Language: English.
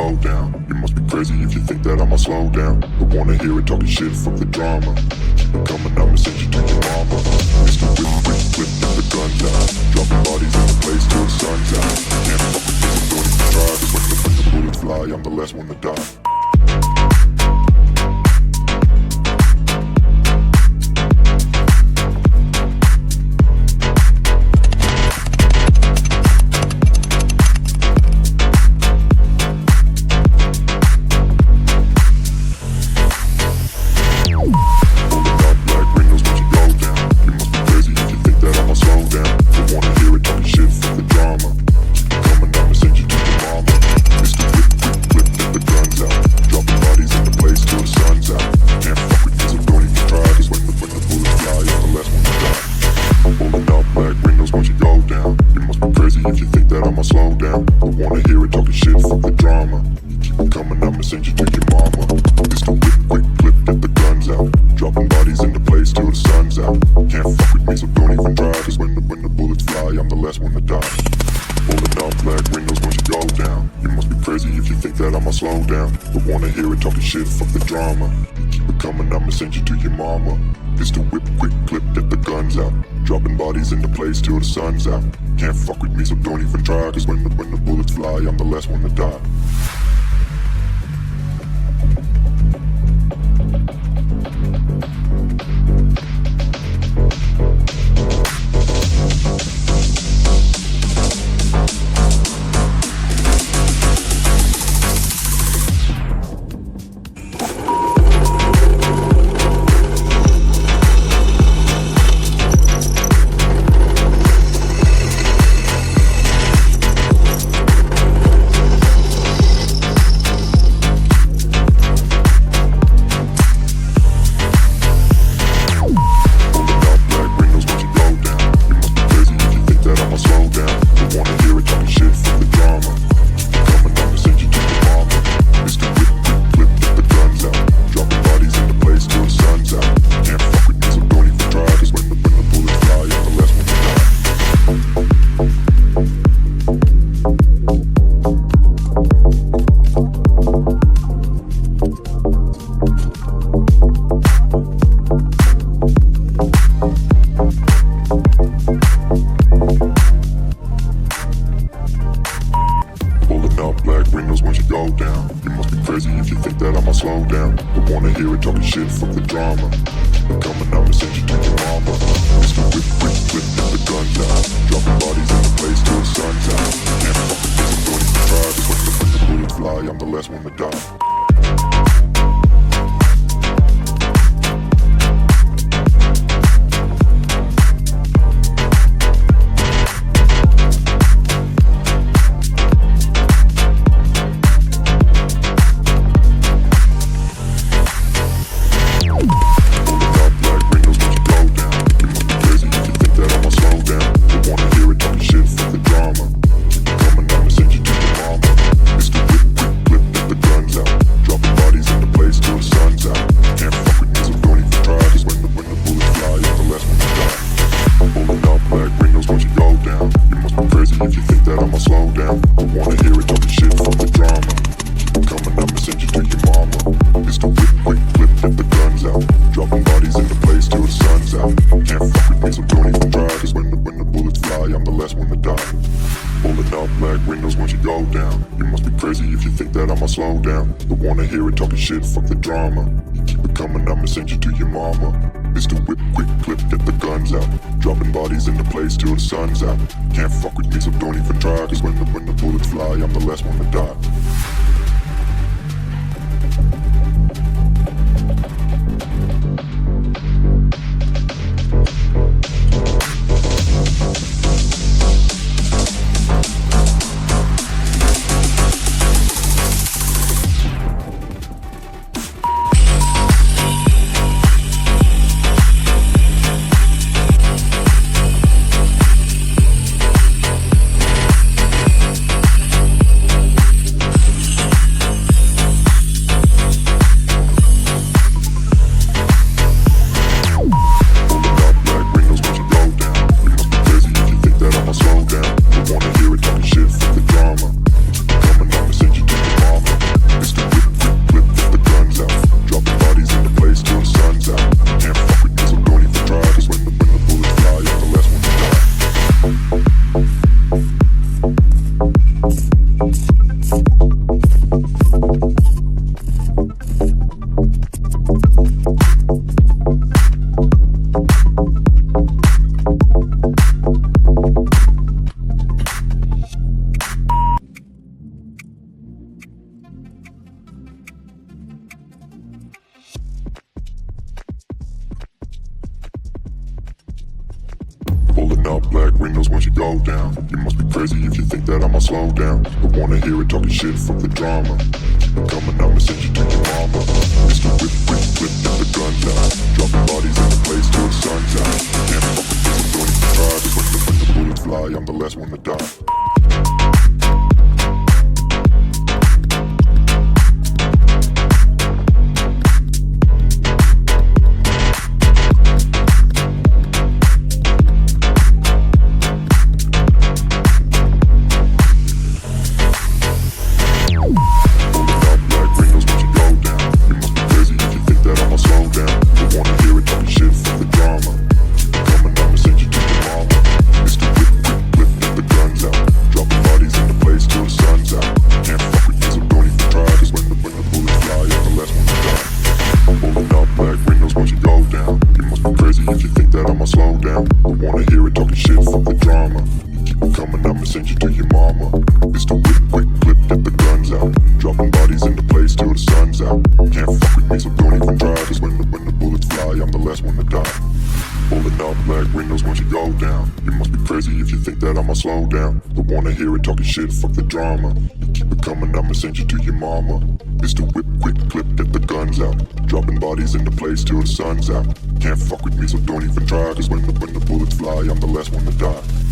go down. You must be crazy if you think that I'ma slow down. Don't wanna hear it talking shit, fuck the drama. Keep it coming, I'ma send you to your mama. Mr. Whip, whip, whip, get the guns out. Dropping bodies in the place till the sun's out. Can't fuck with this, I'm don't even try. Cause when the bullets fly, I'm the last one to die. Pulling up black windows once you go down. You must be crazy if you think that I'ma slow down. I wanna hear it talking shit from the drama. Keep it coming, I'ma send you to your mama. Mr. Whip, whip, whip, get the guns out. Dropping bodies in the place till the sun's out. Can't fuck with this, I'm going to try. Cause when the bullets fly, I'm the last one to die. Send you to your mama. It's the whip, quick clip, get the guns out. Dropping bodies into place till the sun's out. Can't fuck with me, so don't even try. Cause when the bullets fly, I'm the last one to die. Pulling up black windows once you go down. You must be crazy if you think that I'ma slow down. Don't wanna hear it talking shit, fuck the drama. You keep it coming, I'ma send you to your mama. It's the whip, quick clip, get the guns out. Dropping bodies into place till the sun's out. Can't fuck with me, so don't even try. Cause when the bullets fly, I'm the last one to die.